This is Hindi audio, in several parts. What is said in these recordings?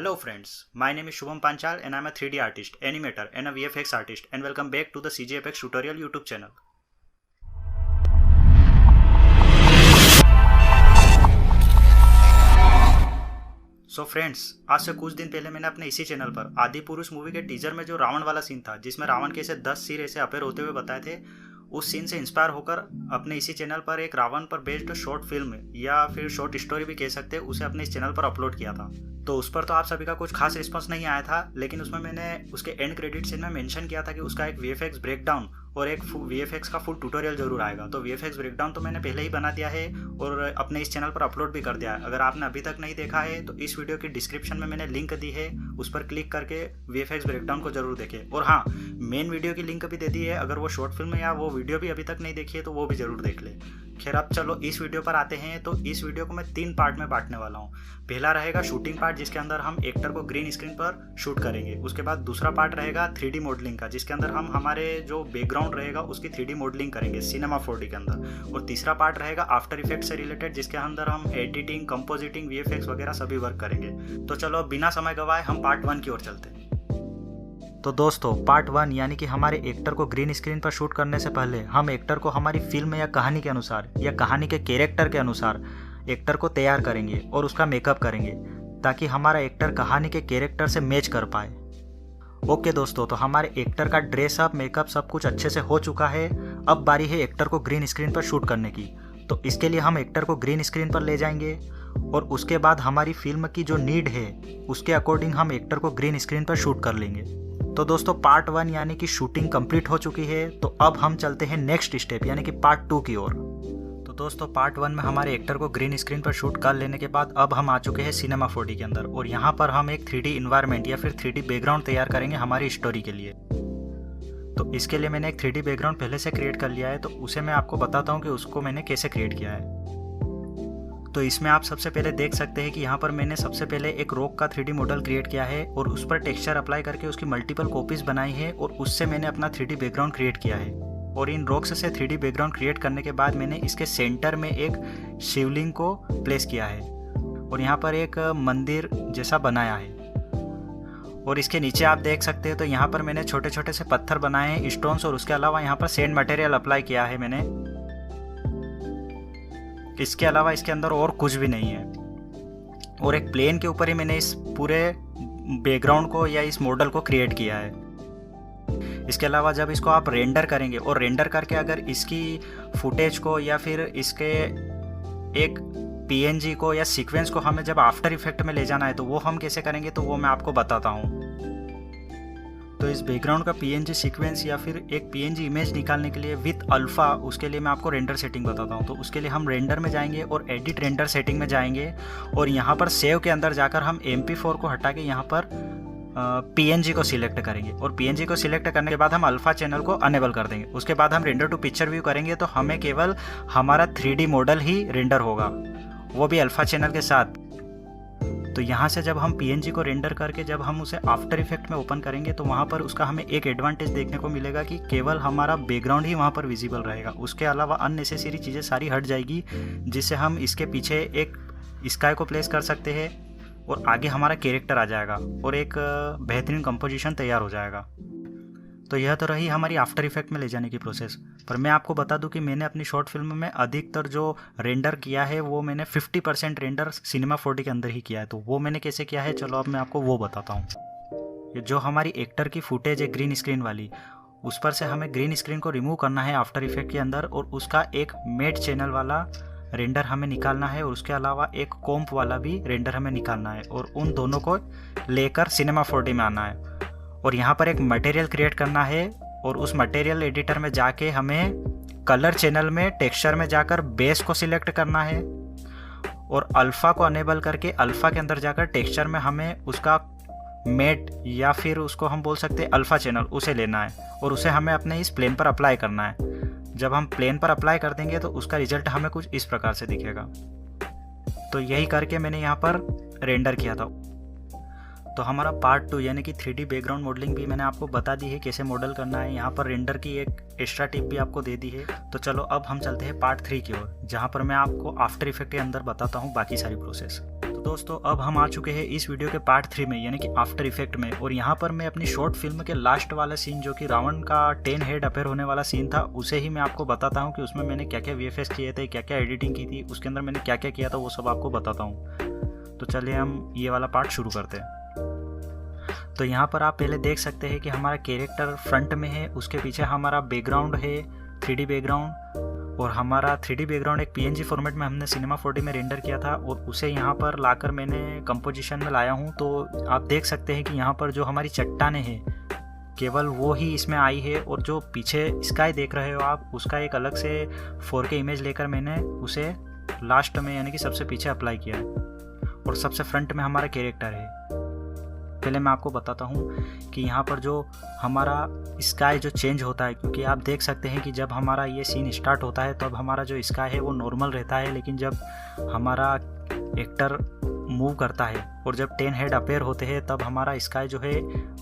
Hello friends, my name is Shubham Panchal and I am a 3D artist, animator and a VFX artist and welcome back to the CGFX tutorial YouTube channel. So friends, आज से कुछ दिन पहले मैंने अपने इसी चैनल पर आदि पुरुष मूवी के टीजर में जो रावण वाला सीन था जिसमें रावण के ऐसे 10 सिर ऐसे अपेयर होते हुए बताए थे, उस सीन से इंस्पायर होकर अपने इसी चैनल पर एक रावण पर बेस्ड शॉर्ट फिल्म या फिर शॉर्ट स्टोरी भी कह सकते हैं, उसे अपने इस चैनल पर अपलोड किया था। तो उस पर तो आप सभी का कुछ खास रिस्पांस नहीं आया था, लेकिन उसमें मैंने उसके एंड क्रेडिट सीन में मेंशन किया था कि उसका एक VFX ब्रेकडाउन और एक VFX का फुल ट्यूटोरियल जरूर आएगा। तो VFX ब्रेकडाउन तो मैंने पहले ही बना दिया है और अपने इस चैनल पर अपलोड भी कर दिया है। अगर आपने अभी तक नहीं देखा है तो इस वीडियो की डिस्क्रिप्शन में मैंने लिंक दी है, उस पर क्लिक करके VFX ब्रेकडाउन को जरूर देखें। और हाँ, मेन वीडियो की लिंक भी दे दी है, अगर वो शॉर्ट फिल्म या वो वीडियो भी अभी तक नहीं देखी है तो वो भी जरूर देख ले। खैर, अब चलो इस वीडियो पर आते हैं। तो इस वीडियो को मैं 3 पार्ट में बांटने वाला हूँ। पहला रहेगा शूटिंग पार्ट, जिसके अंदर हम एक्टर को ग्रीन स्क्रीन पर शूट करेंगे। उसके बाद दूसरा पार्ट रहेगा 3D मॉडलिंग का, जिसके अंदर हम हमारे जो बैकग्राउंड रहेगा उसकी 3D मॉडलिंग करेंगे सिनेमा 4D के अंदर। और तीसरा पार्ट रहेगा आफ्टर इफेक्ट से रिलेटेड, जिसके अंदर हम एडिटिंग, कंपोजिटिंग, VFX वगैरह सभी वर्क करेंगे। तो चलो बिना समय गवाए हम पार्ट 1 की ओर चलते हैं। तो दोस्तों, पार्ट 1 यानी कि हमारे एक्टर को ग्रीन स्क्रीन पर शूट करने से पहले हम एक्टर को हमारी फिल्म या कहानी के अनुसार या कहानी के कैरेक्टर के अनुसार एक्टर को तैयार करेंगे और उसका मेकअप करेंगे, ताकि हमारा एक्टर कहानी के कैरेक्टर से मैच कर पाए। ओके दोस्तों, तो हमारे एक्टर का ड्रेसअप, मेकअप सब कुछ अच्छे से हो चुका है। अब बारी है एक्टर को ग्रीन स्क्रीन पर शूट करने की। तो इसके लिए हम एक्टर को ग्रीन स्क्रीन पर ले जाएंगे और उसके बाद हमारी फिल्म की जो नीड है उसके अकॉर्डिंग हम एक्टर को ग्रीन स्क्रीन पर शूट कर लेंगे। तो दोस्तों, पार्ट 1 यानी कि शूटिंग कंप्लीट हो चुकी है। तो अब हम चलते हैं नेक्स्ट स्टेप यानी कि पार्ट 2 की ओर। तो दोस्तों, पार्ट 1 में हमारे एक्टर को ग्रीन स्क्रीन पर शूट कर लेने के बाद अब हम आ चुके हैं सिनेमा 4D के अंदर, और यहाँ पर हम एक 3D इन्वायरमेंट या फिर 3D बैकग्राउंड तैयार करेंगे हमारी स्टोरी के लिए। तो इसके लिए मैंने एक 3D बैकग्राउंड पहले से क्रिएट कर लिया है, तो उसे मैं आपको बताता हूँ कि उसको मैंने कैसे क्रिएट किया है। तो इसमें आप सबसे पहले देख सकते हैं कि यहाँ पर मैंने सबसे पहले एक रॉक का 3D मॉडल क्रिएट किया है और उस पर टेक्सचर अप्लाई करके उसकी मल्टीपल कॉपीज बनाई है और उससे मैंने अपना 3D बैकग्राउंड क्रिएट किया है। और इन रॉक्स से 3D बैकग्राउंड क्रिएट करने के बाद मैंने इसके सेंटर में एक शिवलिंग को प्लेस किया है और यहाँ पर एक मंदिर जैसा बनाया है। और इसके नीचे आप देख सकते हैं तो यहाँ पर मैंने छोटे छोटे से पत्थर बनाए हैं, स्टोन्स, और उसके अलावा यहाँ पर सैंड मटेरियल अप्लाई किया है मैंने। इसके अलावा इसके अंदर और कुछ भी नहीं है। और एक प्लेन के ऊपर ही मैंने इस पूरे बैकग्राउंड को या इस मॉडल को क्रिएट किया है। इसके अलावा जब इसको आप रेंडर करेंगे और रेंडर करके अगर इसकी फुटेज को या फिर इसके एक PNG को या सीक्वेंस को हमें जब आफ्टर इफेक्ट में ले जाना है तो वो हम कैसे करेंगे, तो वो मैं आपको बताता हूँ। तो इस बैकग्राउंड का PNG सीक्वेंस या फिर एक PNG इमेज निकालने के लिए विथ अल्फा, उसके लिए मैं आपको रेंडर सेटिंग बताता हूँ। तो उसके लिए हम रेंडर में जाएंगे और एडिट रेंडर सेटिंग में जाएंगे और यहाँ पर सेव के अंदर जाकर हम MP4 को हटा के यहाँ पर PNG को सिलेक्ट करेंगे और PNG को सिलेक्ट करने के बाद हम अल्फा चैनल को अनेबल कर देंगे। उसके बाद हम रेंडर टू पिक्चर व्यू करेंगे तो हमें केवल हमारा 3D मॉडल ही रेंडर होगा, वो भी अल्फा चैनल के साथ। तो यहाँ से जब हम PNG को रेंडर करके जब हम उसे आफ्टर इफेक्ट में ओपन करेंगे तो वहाँ पर उसका हमें एक एडवांटेज देखने को मिलेगा कि केवल हमारा बैकग्राउंड ही वहाँ पर विजिबल रहेगा। उसके अलावा अननेसेसरी चीज़ें सारी हट जाएगी, जिससे हम इसके पीछे एक स्काई को प्लेस कर सकते हैं और आगे हमारा कैरेक्टर आ जाएगा और एक बेहतरीन कंपोजिशन तैयार हो जाएगा। तो यह तो रही हमारी आफ्टर इफेक्ट में ले जाने की प्रोसेस। पर मैं आपको बता दूं कि मैंने अपनी शॉर्ट फिल्म में अधिकतर जो रेंडर किया है वो मैंने 50% रेंडर सिनेमा 4D के अंदर ही किया है। तो वो मैंने कैसे किया है, चलो अब मैं आपको वो बताता हूँ। जो हमारी एक्टर की फुटेज है ग्रीन स्क्रीन वाली, उस पर से हमें ग्रीन स्क्रीन को रिमूव करना है आफ्टर इफेक्ट के अंदर और उसका एक मेट चैनल वाला रेंडर हमें निकालना है और उसके अलावा एक कॉम्प वाला भी रेंडर हमें निकालना है और उन दोनों को लेकर सिनेमा 4D में आना है। और यहाँ पर एक मटेरियल क्रिएट करना है और उस मटेरियल एडिटर में जाके हमें कलर चैनल में टेक्सचर में जाकर बेस को सिलेक्ट करना है और अल्फ़ा को अनेबल करके अल्फ़ा के अंदर जाकर टेक्सचर में हमें उसका मेट या फिर उसको हम बोल सकते हैं अल्फ़ा चैनल, उसे लेना है और उसे हमें अपने इस प्लेन पर अप्लाई करना है। जब हम प्लेन पर अप्लाई कर देंगे तो उसका रिजल्ट हमें कुछ इस प्रकार से दिखेगा। तो यही करके मैंने यहाँ पर रेंडर किया था। तो हमारा पार्ट 2 यानी कि 3D बैकग्राउंड मॉडलिंग भी मैंने आपको बता दी है कैसे मॉडल करना है। यहाँ पर रेंडर की एक एक्स्ट्रा टिप भी आपको दे दी है। तो चलो अब हम चलते हैं पार्ट 3 की ओर, जहाँ पर मैं आपको आफ्टर इफेक्ट के अंदर बताता हूँ बाकी सारी प्रोसेस। दोस्तों अब हम आ चुके हैं इस वीडियो के पार्ट 3 में, यानी कि आफ्टर इफेक्ट में। और यहाँ पर मैं अपनी शॉर्ट फिल्म के लास्ट वाला सीन, जो कि रावण का 10 हेड अपेयर होने वाला सीन था, उसे ही मैं आपको बताता हूँ कि उसमें मैंने क्या क्या वीएफएक्स किए थे, क्या क्या एडिटिंग की थी, उसके अंदर मैंने क्या क्या किया था, वो सब आपको बताता हूँ। तो चलिए हम ये वाला पार्ट शुरू करते हैं। तो यहाँ पर आप पहले देख सकते हैं कि हमारा कैरेक्टर फ्रंट में है, उसके पीछे हमारा बैकग्राउंड है 3D बैकग्राउंड, और हमारा 3D बैकग्राउंड एक PNG फॉर्मेट में हमने सिनेमा 4D में रेंडर किया था, और उसे यहाँ पर लाकर मैंने कंपोजिशन में लाया हूँ। तो आप देख सकते हैं कि यहाँ पर जो हमारी चट्टानें हैं केवल वो ही इसमें आई है, और जो पीछे स्काई देख रहे हो आप, उसका एक अलग से 4K इमेज लेकर मैंने उसे लास्ट में यानी कि सबसे पीछे अप्लाई किया है, और सबसे फ्रंट में हमारा कैरेक्टर है। पहले मैं आपको बताता हूँ कि यहाँ पर जो हमारा स्काई जो चेंज होता है, क्योंकि आप देख सकते हैं कि जब हमारा ये सीन स्टार्ट होता है तब हमारा जो स्काई है वो नॉर्मल रहता है, लेकिन जब हमारा एक्टर मूव करता है और जब 10 हेड अपेयर होते हैं तब हमारा स्काई जो है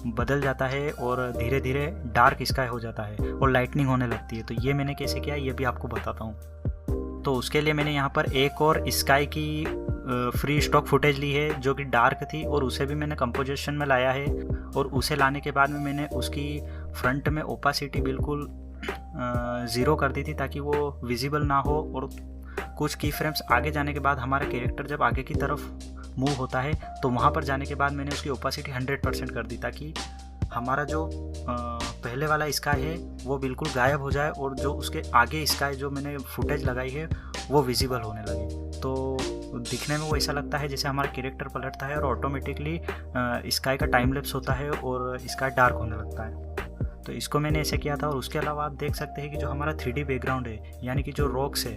बदल जाता है और धीरे धीरे डार्क स्काई हो जाता है और लाइटनिंग होने लगती है। तो ये मैंने कैसे किया ये भी आपको बताता हूँ। तो उसके लिए मैंने यहाँ पर एक और स्काई की फ्री स्टॉक फुटेज ली है जो कि डार्क थी, और उसे भी मैंने कंपोजिशन में लाया है। और उसे लाने के बाद में मैंने उसकी फ्रंट में ओपासिटी बिल्कुल 0 कर दी थी ताकि वो विजिबल ना हो, और कुछ की फ्रेम्स आगे जाने के बाद हमारा कैरेक्टर जब आगे की तरफ मूव होता है तो वहाँ पर जाने के बाद मैंने उसकी ओपासिटी 100% कर दी, ताकि हमारा जो पहले वाला स्काई है वो बिल्कुल गायब हो जाए और जो उसके आगे स्काई जो मैंने फुटेज लगाई है वो विजिबल होने लगे। तो दिखने में वो ऐसा लगता है जैसे हमारा कैरेक्टर पलटता है और ऑटोमेटिकली स्काई का टाइम लैप्स होता है और स्काई डार्क होने लगता है। तो इसको मैंने ऐसे किया था। और उसके अलावा आप देख सकते हैं कि जो हमारा 3D बैकग्राउंड है, यानी कि जो रॉक्स है,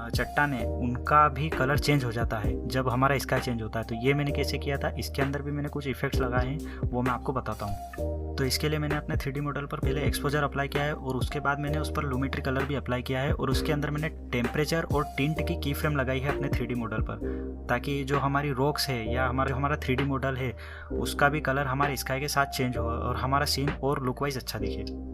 चट्टानें, उनका भी कलर चेंज हो जाता है जब हमारा स्काई चेंज होता है। तो ये मैंने कैसे किया था, इसके अंदर भी मैंने कुछ इफेक्ट्स लगाए हैं, वो मैं आपको बताता हूँ। तो इसके लिए मैंने अपने 3D मॉडल पर पहले एक्सपोजर अप्लाई किया है, और उसके बाद मैंने उस पर लूमेट्री कलर भी अप्लाई किया है, और उसके अंदर मैंने टेम्परेचर और टिंट की फ्रेम लगाई है अपने 3D मॉडल पर, ताकि जो हमारी रॉक्स है या हमारा 3D मॉडल है उसका भी कलर हमारे स्काई के साथ चेंज हो और हमारा सीन और लुक वाइज अच्छा दिखे।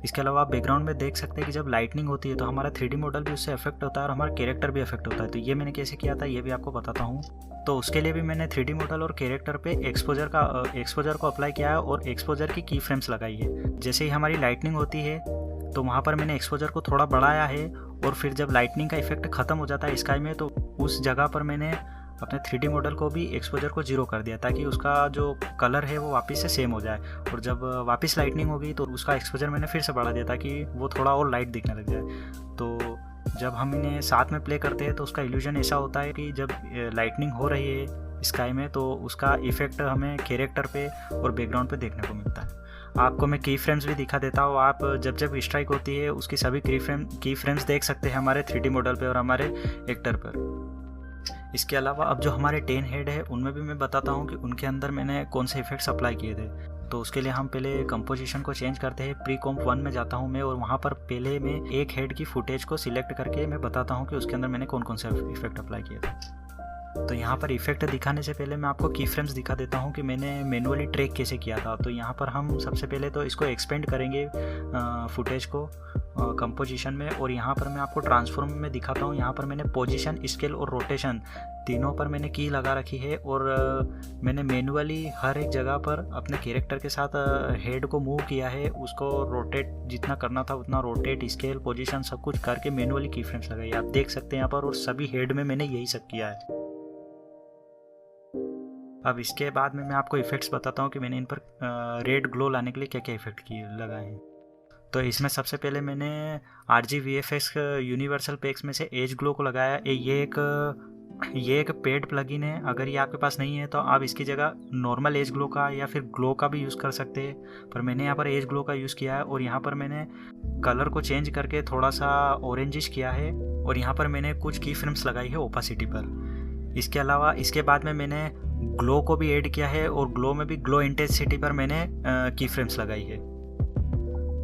इसके अलावा आप बैकग्राउंड में देख सकते हैं कि जब लाइटनिंग होती है तो हमारा 3D मॉडल भी उससे अफेक्ट होता है और हमारा कैरेक्टर भी अफेक्ट होता है। तो ये मैंने कैसे किया था ये भी आपको बताता हूँ। तो उसके लिए भी मैंने 3D मॉडल और कैरेक्टर पे एक्सपोजर को अप्लाई किया है और एक्सपोजर की फ्रेम्स लगाई है। जैसे ही हमारी लाइटनिंग होती है तो वहाँ पर मैंने एक्सपोजर को थोड़ा बढ़ाया है, और फिर जब लाइटनिंग का इफेक्ट ख़त्म हो जाता है स्काई में तो उस जगह पर मैंने अपने 3D मॉडल को भी एक्सपोजर को 0 कर दिया, ताकि उसका जो कलर है वो वापस से सेम हो जाए। और जब वापस लाइटनिंग होगी तो उसका एक्सपोजर मैंने फिर से बढ़ा दिया ताकि वो थोड़ा और लाइट दिखने लग जाए। तो जब हम इन्हें साथ में प्ले करते हैं तो उसका इल्यूजन ऐसा होता है कि जब लाइटनिंग हो रही है स्काई में तो उसका इफेक्ट हमें कैरेक्टर पे और बैकग्राउंड पे देखने को मिलता है। आपको मैं की फ्रेम्स भी दिखा देता हूँ। आप जब स्ट्राइक होती है उसकी सभी की फ्रेम्स देख सकते हैं हमारे 3D मॉडल पे और हमारे एक्टर पर। इसके अलावा अब जो हमारे 10 हेड है उनमें भी मैं बताता हूँ कि उनके अंदर मैंने कौन से इफेक्ट्स अप्लाई किए थे। तो उसके लिए हम पहले कंपोजिशन को चेंज करते हैं। प्री कॉम्प 1 में जाता हूँ मैं, और वहाँ पर पहले मैं एक हेड की फुटेज को सिलेक्ट करके मैं बताता हूँ कि उसके अंदर मैंने कौन कौन से इफेक्ट अप्लाई किए थे। तो यहाँ पर इफेक्ट दिखाने से पहले मैं आपको की फ्रेम्स दिखा देता हूँ कि मैंने मैनुअली ट्रैक कैसे किया था। तो यहाँ पर हम सबसे पहले तो इसको एक्सपेंड करेंगे फुटेज को कंपोजिशन में, और यहाँ पर मैं आपको ट्रांसफॉर्म में दिखाता हूँ। यहाँ पर मैंने पोजीशन, स्केल और रोटेशन तीनों पर मैंने की लगा रखी है, और मैंने मैनुअली हर एक जगह पर अपने कैरेक्टर के साथ हेड को मूव किया है। उसको रोटेट जितना करना था उतना रोटेट, स्केल, पोजीशन सब कुछ करके मैनुअली की फ्रेम्स लगाई आप देख सकते हैं यहाँ पर, और सभी हेड में मैंने यही सब किया है। अब इसके बाद में मैं आपको इफेक्ट्स बताता हूँ कि मैंने इन पर रेड ग्लो लाने के लिए क्या क्या इफेक्ट लगाए हैं। तो इसमें सबसे पहले मैंने RGVFX यूनिवर्सल पैक्स में से एज ग्लो को लगाया। ये एक पेड प्लगइन है। अगर ये आपके पास नहीं है तो आप इसकी जगह नॉर्मल एज ग्लो का या फिर ग्लो का भी यूज़ कर सकते हैं, पर मैंने यहाँ पर एज ग्लो का यूज़ किया है। और यहाँ पर मैंने कलर को चेंज करके थोड़ा सा ऑरेंजिश किया है, और यहाँ पर मैंने कुछ की फ्रेम्स लगाई है ओपासिटी पर। इसके अलावा इसके बाद में मैंने ग्लो को भी ऐड किया है, और ग्लो में भी ग्लो इंटेंसिटी पर मैंने की फ्रेम्स लगाई है।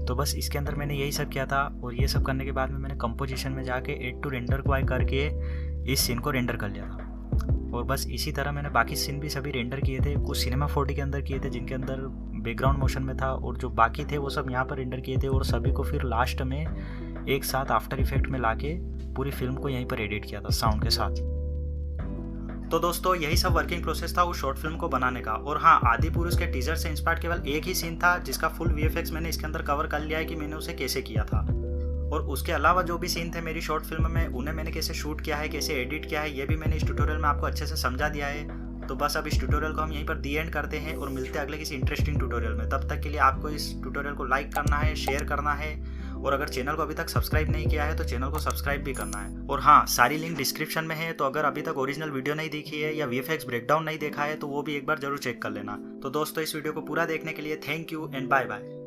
तो बस इसके अंदर मैंने यही सब किया था, और ये सब करने के बाद में मैंने कंपोजिशन में जाके एड टू रेंडर को करके इस सीन को रेंडर कर लिया था। और बस इसी तरह मैंने बाकी सीन भी सभी रेंडर किए थे। कुछ सिनेमा 4D के अंदर किए थे जिनके अंदर बैकग्राउंड मोशन में था, और जो बाकी थे वो सब यहाँ पर रेंडर किए थे, और सभी को फिर लास्ट में एक साथ आफ्टर इफेक्ट में लाके पूरी फिल्म को यहीं पर एडिट किया था साउंड के साथ। तो दोस्तों यही सब वर्किंग प्रोसेस था उस शॉर्ट फिल्म को बनाने का। और हाँ, आदि पुरुष के टीजर से इंस्पायर्ड केवल एक ही सीन था जिसका फुल वीएफएक्स मैंने इसके अंदर कवर कर लिया है कि मैंने उसे कैसे किया था। और उसके अलावा जो भी सीन थे मेरी शॉर्ट फिल्म में, उन्हें मैंने कैसे शूट किया है, कैसे एडिट किया है, ये भी मैंने इस ट्यूटोरियल में आपको अच्छे से समझा दिया है। तो बस अब इस ट्यूटोरियल को हम यहीं पर दी एंड करते हैं और मिलते हैं अगले किसी इंटरेस्टिंग ट्यूटोरियल में। तब तक के लिए आपको इस ट्यूटोरियल को लाइक करना है, शेयर करना है, और अगर चैनल को अभी तक सब्सक्राइब नहीं किया है तो चैनल को सब्सक्राइब भी करना है। और हाँ, सारी लिंक डिस्क्रिप्शन में है, तो अगर अभी तक ओरिजिनल वीडियो नहीं देखी है या वीएफएक्स ब्रेकडाउन नहीं देखा है तो वो भी एक बार जरूर चेक कर लेना। तो दोस्तों इस वीडियो को पूरा देखने के लिए thank you and bye bye.